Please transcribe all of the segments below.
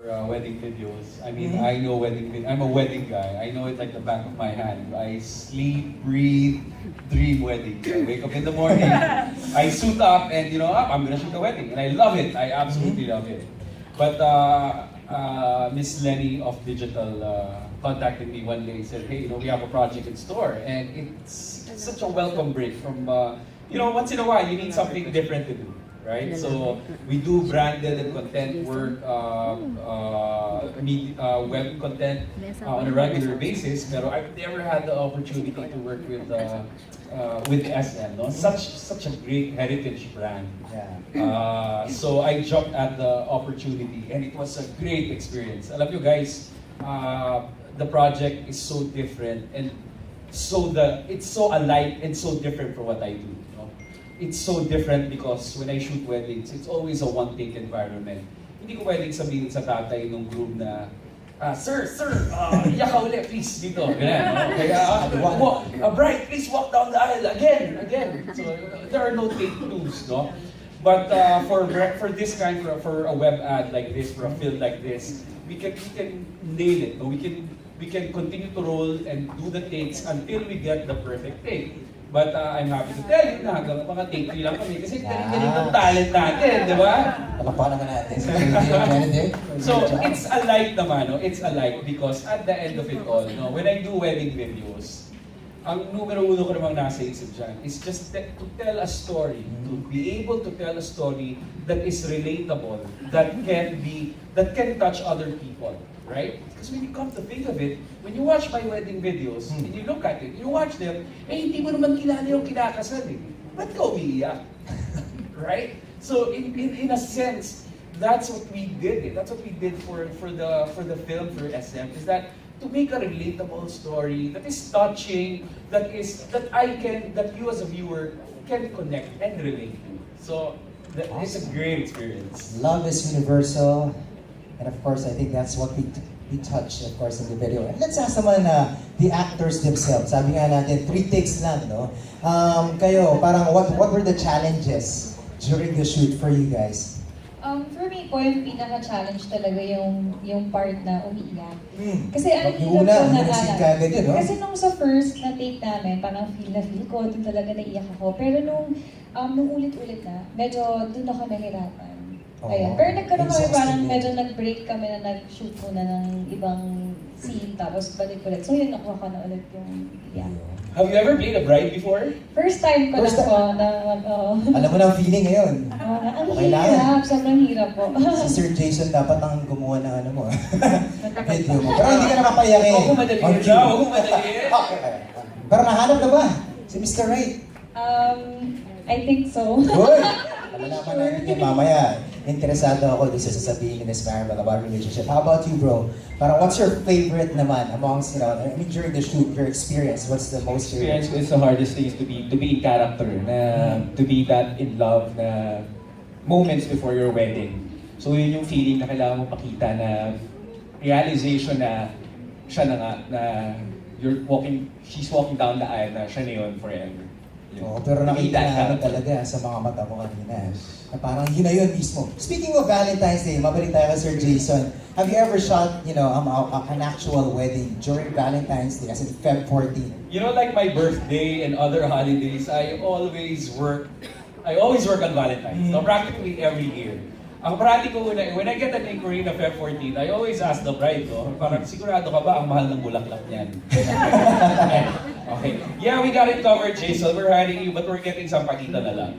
Wedding videos. I mean, I know I'm a wedding guy. I know it like the back of my hand. I sleep, breathe, dream weddings. I wake up in the morning, I suit up, and I'm gonna shoot a wedding, and I love it. I absolutely love it. But Miss Lenny of Digital contacted me one day and said, "Hey, we have a project in store, and it's such a welcome break from once in a while you need something different to do." Right? So we do branded and content work, web content on a regular basis. Pero I've never had the opportunity to work with SM. No? Such a great heritage brand. So I jumped at the opportunity, and it was a great experience. Alam nyo guys, the project is so different, and it's so alike and so different from what I do. It's so different because when I shoot weddings, it's always a one-take environment. Hindi ko pwedeng sabihin sa tatay ng groom na, Sir, iyak ka ulit, please, dito. Ganyan, no? Kaya, bride, please walk down the aisle again. So, there are no take twos, no? But for this kind, for a web ad like this, for a film like this, we can nail it. No? We can continue to roll and do the takes until we get the perfect take. But I'm happy to tell you na hanggang mga take 3 lang kami kasi galing-galing ng talent natin, di ba? Palakpakan naman natin. So, it's alike naman, no? It's alike because at the end of it all, when I do wedding videos, ang numero uno ko namang nasa isip dyan is just to tell a story, to be able to tell a story that is relatable, that can touch other people. Right? Because when you come to think of it, when you watch my wedding videos, and you look at it, you watch them, hindi mo naman kilala yung kinakasal eh. Ba't ka umiiyak? Right? So in a sense, that's what we did. That's what we did for the film for SM, is that to make a relatable story that is touching, that you as a viewer can connect and relate to. So it's a great experience. Love is universal. And of course, I think that's what we touch, of course, in the video. And let's ask naman the actors themselves. Sabi nga natin, 3 takes lang, no? Kayo, parang what were the challenges during the shoot for you guys? For me po, yung pinaka-challenge talaga yung part na umiiyak. Kasi ang hirap Pag-iuna, ko na kagad yun, no? Kasi nung sa first na take namin, parang feel ko, doon talaga naiyak ako. Pero nung ulit-ulit na, medyo doon ako nahirapan. Ayan. Pero nagkaroon kami parang medyo nag-break kami na nag-shoot muna ng ibang scene, tapos balik ulit. So yun, nakuha ko na ulit yung Have you ever played a bride before? First time ko lang po na Alam mo na ang feeling ngayon. ang hirap, sobrang hirap po. Si Sir Jason dapat ang gumawa ng mo. Video mo. Pero hindi ka napapayakin. Huwag mo madaliin. Okay. Pero nahanap na ba si Mr. Right? I think so. Good! Malalaman natin yun mamaya. Interesado ako dito sa sasabihin ni Ms. Maribel about relationship. How about you, bro? Parang what's your favorite naman amongst, during the shoot, your experience, what's the most experience ko is the hardest thing is to be in character, to be that in love na moments before your wedding. So yun yung feeling na kailangan mo pakita na realization na siya na nga, na she's walking down the aisle na siya na yun forever. Oo, pero nakita namin talaga sa mga mata mo kanina. Na parang yun na yun mismo. Speaking of Valentine's Day, mabalik tayo kay Sir Jason. Have you ever shot, an actual wedding during Valentine's Day, as in Feb 14? Like my birthday and other holidays, I always work on Valentine's. No, practically every year. Ang parati ko when I get an inquiry na Feb 14, I always ask the bride, parang sigurado ka ba ang mahal ng bulaklak niyan? Okay. Yeah, we got it covered, Jason. We're hiring you, but we're getting some pakita na lang.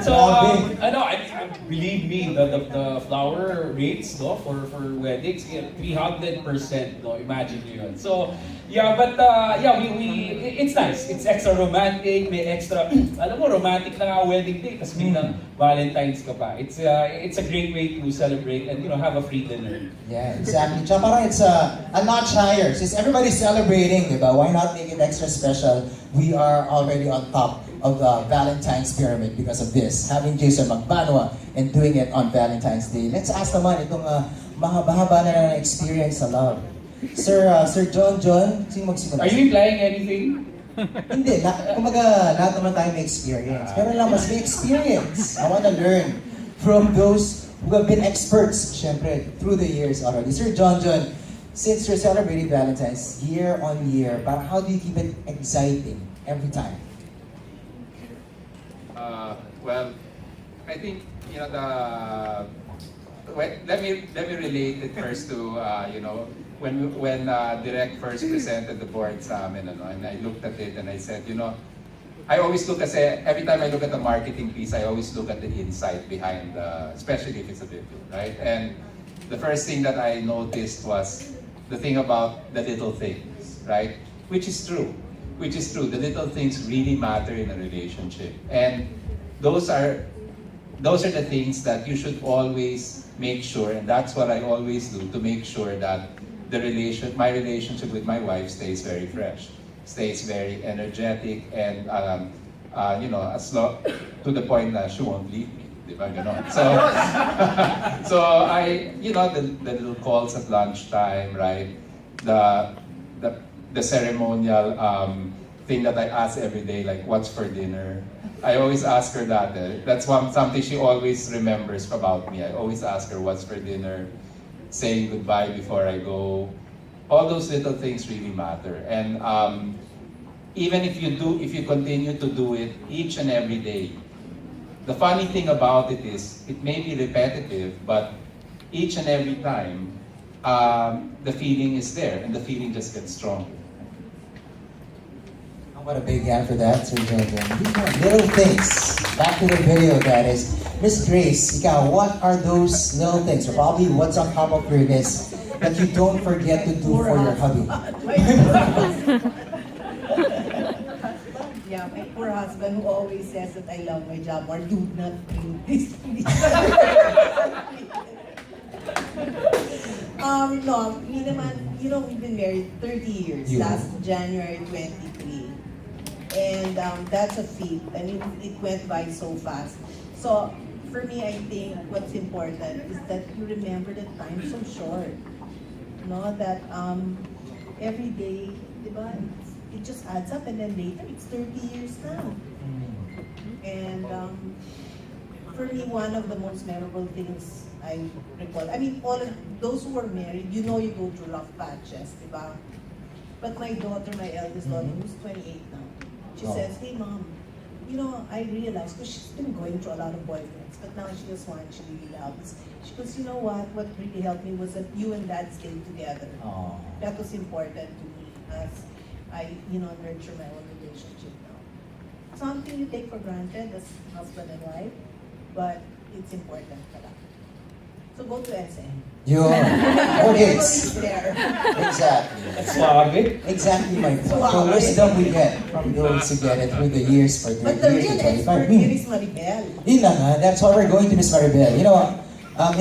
So, believe me, the flower rates for weddings, 300%. Imagine yun. So, yeah, but it's nice. It's extra romantic. May extra, alam mo, romantic na nga wedding day. Tapos biglang Valentine's ka pa. It's a great way to celebrate and have a free dinner. Yeah, exactly. Tsaka parang it's a notch higher. Since everybody's celebrating, diba? Why not make it extra special? We are already on top of the Valentine's pyramid because of this. Having Jason Magbanwa and doing it on Valentine's Day. Let's ask naman itong mahaba-haba na experience sa love. Sir John, sino magsimula? Are you implying anything? Hindi, kumaga lahat naman tayo may experience. Pero lang mas may experience. I wanna learn from those who have been experts, syempre, through the years already. Sir John John, since you're celebrating Valentine's year on year, parang how do you keep it exciting every time? Well, I think let me relate it first to when Direct first presented the board sa amin, and I looked at it and I said, I always look kasi every time I look at the marketing piece, I always look at the insight behind, especially if it's a video, right? And the first thing that I noticed was the thing about the little things, right? Which is true. The little things really matter in a relationship, and those are the things that you should always make sure, and that's what I always do to make sure that my relationship with my wife stays very fresh, stays very energetic, and to the point that she won't leave me, di ba, ganon. So, so the little calls at lunchtime, right? The ceremonial thing that I ask every day, like what's for dinner. I always ask her that. That's something she always remembers about me. I always ask her what's for dinner, saying goodbye before I go. All those little things really matter. And even if you continue to do it each and every day, the funny thing about it is, it may be repetitive, but each and every time, the feeling is there, and the feeling just gets stronger. What a big hand for that, Sir John John. Little things. Back to the video, that is. Miss Grace, ikaw, what are those little things, or probably what's on top of your list that you don't forget to do for your hubby? Yeah, my poor husband who always says that I love my job, or do not do this, please. No, we naman, we've been married 30 years, last January 23. And that's a feat, and it went by so fast. So, for me, I think what's important is that you remember that time's so short. That every day, diba, it just adds up, and then later, it's 30 years now. And for me, one of the most memorable things I recall, I mean, all of those who are married, you go through rough patches, diba? But my daughter, my eldest daughter, who's 28 now, she says, hey mom, I realized, because she's been going through a lot of boyfriends, but now she just one she really loves. She goes, you know what really helped me was that you and dad stayed together. Aww. That was important to me as I, nurture my own relationship now. Something you take for granted as husband and wife, but it's important pala. So go to SM. Yun. Okay. Memories there. Exactly. Suave. Exactly my point. The wisdom we get from those who get it through the years for 30 But the years real to 25. expert here is Maribel. Yun na nga, that's why we're going to Miss Maribel.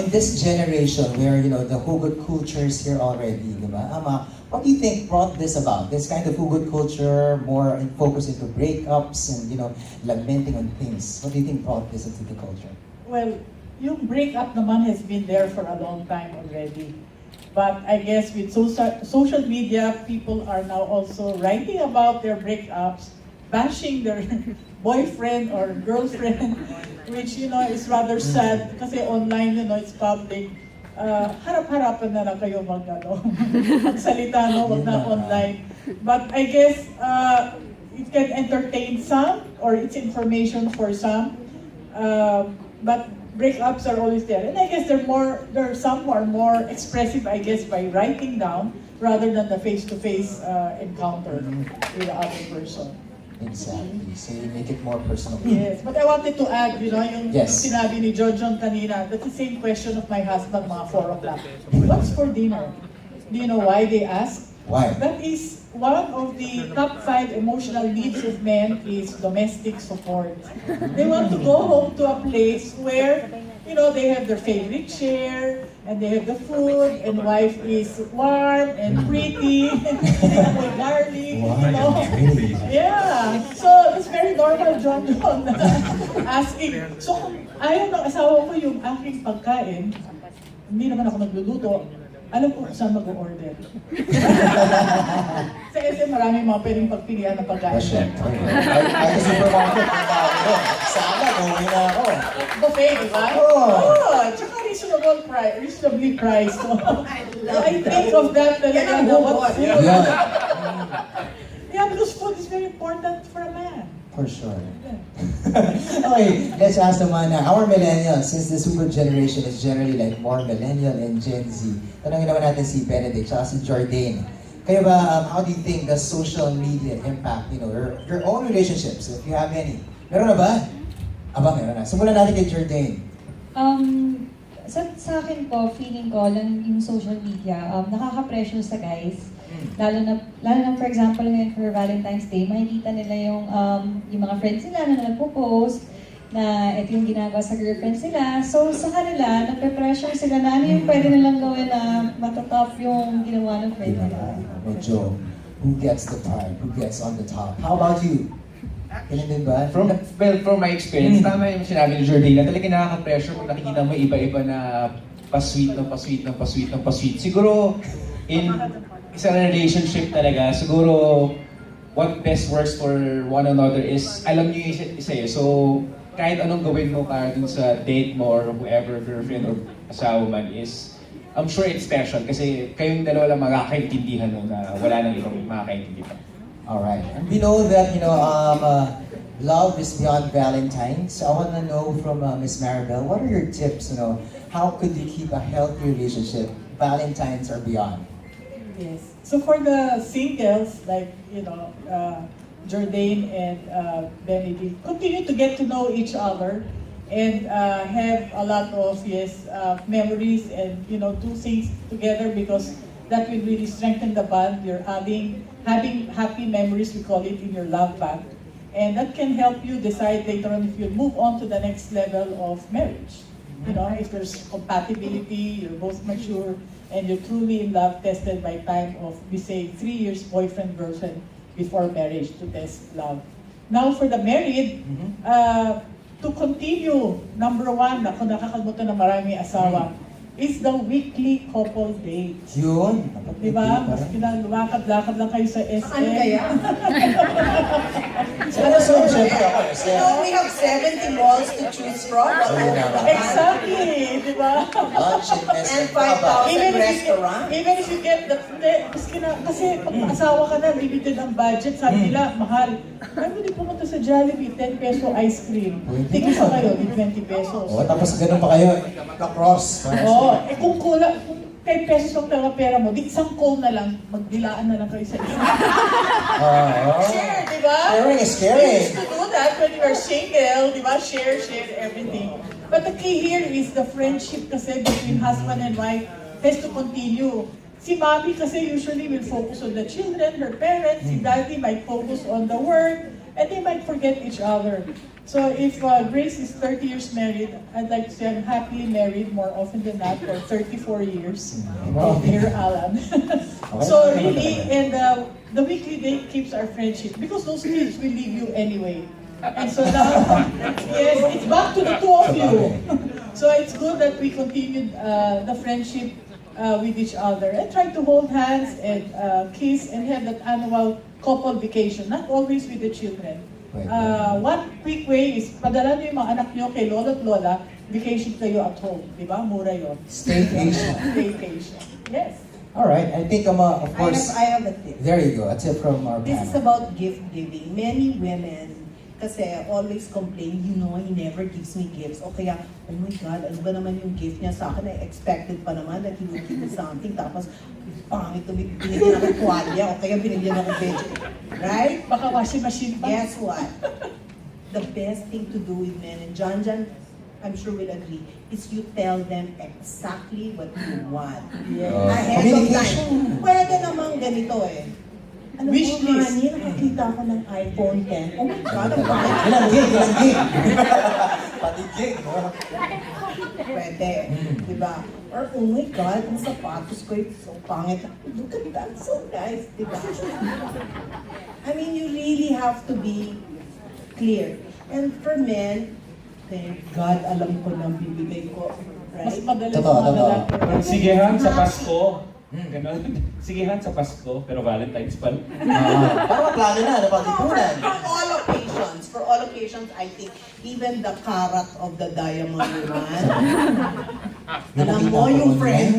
In this generation where, the hugot culture is here already, diba? What do you think brought this about? This kind of hugot culture, more focus into breakups and, lamenting on things. What do you think brought this into the culture? Well, yung breakup naman has been there for a long time already. But I guess with social media, people are now also writing about their breakups, bashing their boyfriend or girlfriend, which, is rather sad kasi online, it's public. Harap-harapan na lang kayo magsalita, wag na online. But I guess it can entertain some, or it's information for some. But breakups are always there. And I guess there are some who are more expressive, I guess, by writing down rather than the face-to-face encounter with the other person. Exactly. So you make it more personal. Yes, but I wanted to add, yung Yes. sinabi ni Jojon kanina, that's the same question of my husband mga 4 o'clock. What's for dinner? Do you know why they ask? Why? That is one of the top 5 emotional needs of men is domestic support. They want to go home to a place where, they have their favorite chair, and they have the food, and wife is warm and pretty, and with garlic, Yeah. So, it's very normal, John, asking. So, kung ayaw ng asawa ko yung aking pagkain, hindi naman ako nagluluto, alam ko kung saan mag-order. Sa SM, maraming mga pwedeng pagpilian ng pagkain. Siyempre. Ay, sa supermarket, ang dami doon. Sana, gawin na ako. Buffet, di ba? Oo. Tsaka reasonably priced. So, I think of that talaga na what food. Yeah, Yeah, because food is very important for a man. for sure. Okay, let's ask naman na our millennials, since the super generation is generally like more millennial and Gen Z. Tanongin naman natin si Benedict, tsaka si Jordan. Kayo ba, how do you think does social media impact, your own relationships, if you have any? Meron na ba? Aba, meron na. Simulan natin kay Jordan. Sa akin po, feeling ko lang yung social media, nakaka-pressure sa guys. Lalo na for example ngayon for Valentine's Day, makikita nila yung mga friends nila na nagpo-post na ito yung ginagawa sa girlfriend sila. So sa kanila, nagpe-pressure sila na ano yung pwede nilang gawin na matatop yung ginawa ng friend nila. Medyo, who gets the part, who gets on the top. How about you? Ganun din ba? From my experience, tama yung sinabi ni Jordan na talaga nakaka-pressure kung nakikita mo iba-iba na pa-sweet. Siguro, in isang relationship talaga, siguro what best works for one another is alam niyo yung isa eh. So, kahit anong gawin mo para dun sa date mo or whoever, girlfriend or asawa man is, I'm sure it's special kasi kayong dalawa lang makakaintindihan mo na wala nang ibang makakaintindi pa. Alright. And we know that, love is beyond Valentine's. I want to know from Miss Maribel, what are your tips, how could you keep a healthy relationship, Valentine's or beyond? Yes. So for the singles, like, Jordan and Benedict, continue to get to know each other and have a lot of, memories and, do things together because that will really strengthen the bond. You're having happy memories, we call it, in your love bank. And that can help you decide later on if you move on to the next level of marriage. If there's compatibility, you're both mature, and you're truly in love, tested by time of, we say, 3 years boyfriend-girlfriend before marriage to test love. Now for the married, to continue, number one, na kung nakakalimutan na maraming asawa, is the weekly couple date. Yun. Diba? Mas lumakad-lakad lang kayo sa SM. Ano kaya? Siyempre ako. We have 70 malls to choose from. Exactly, diba? Lunch and mess And and baba. 5,000 restaurant. Even if you get kasi pag asawa ka na, limited ang budget, sabi nila, mahal. Kaya hindi pumunta sa Jollibee, 10 peso ice cream. Tigisa kayo, di 20 pesos. Tapos ganun pa kayo, ka-cross. Kung 10 pesos lang talaga pera mo, di isang call na lang, magdilaan na lang kayo sa isa. Share, di ba? Sharing is We caring. used to do that when we were single, di ba? Share everything. But the key here is the friendship kasi between husband and wife has to continue. Si mommy kasi usually will focus on the children, her parents. Si daddy might focus on the work, and they might forget each other. So if Grace is 30 years married, I'd like to say I'm happily married more often than not for 34 years. Dear Alan. So really, and the weekly date keeps our friendship because those kids will leave you anyway. And so now, yes, it's back to the two of you. So it's good that we continued the friendship with each other and try to hold hands and kiss and have that annual couple vacation, not always with the children. One quick way is padala niyo yung mga anak niyo kay lolo at lola, vacation kayo at home. Di ba? Mura yun. Staycation. Staycation. Yes. Alright, I think, of course, I have a tip. there you go, a tip from our This is panel. about gift giving. Many women kasi always complain, he never gives me gifts. O kaya, oh my God, ano ba naman yung gift niya sa akin? I expected pa naman that he would give me something. Tapos, pangit na binigyan ako tuwalya o kaya binigyan ako veggie. Right? Baka washing machine pa. Guess what? The best thing to do with men, and John, I'm sure will agree, is you tell them exactly what you want. Ahead of time. Pwede namang ganito eh. Ano Wish po, list. honey, nakakita ko ng iPhone 10. Oh my God, ang bakit? Ilang gig. Pati gig. Pwede. Diba? Or, oh my God, ang sapatos ko, it's so pangit. Look at that, so nice. Diba? I mean, you really have to be clear. And for men, thank God, alam ko na bibigay ko Mas right? madalas Totoo, mga totoo. lalaki. Sigehan sa Pasko. Hmm. Ganon. Sigehan sa Pasko, pero Valentine's pa. Para maplano na, napag-ipunan. For all occasions, I think even the carat of the diamond one. Alam mo, yung friend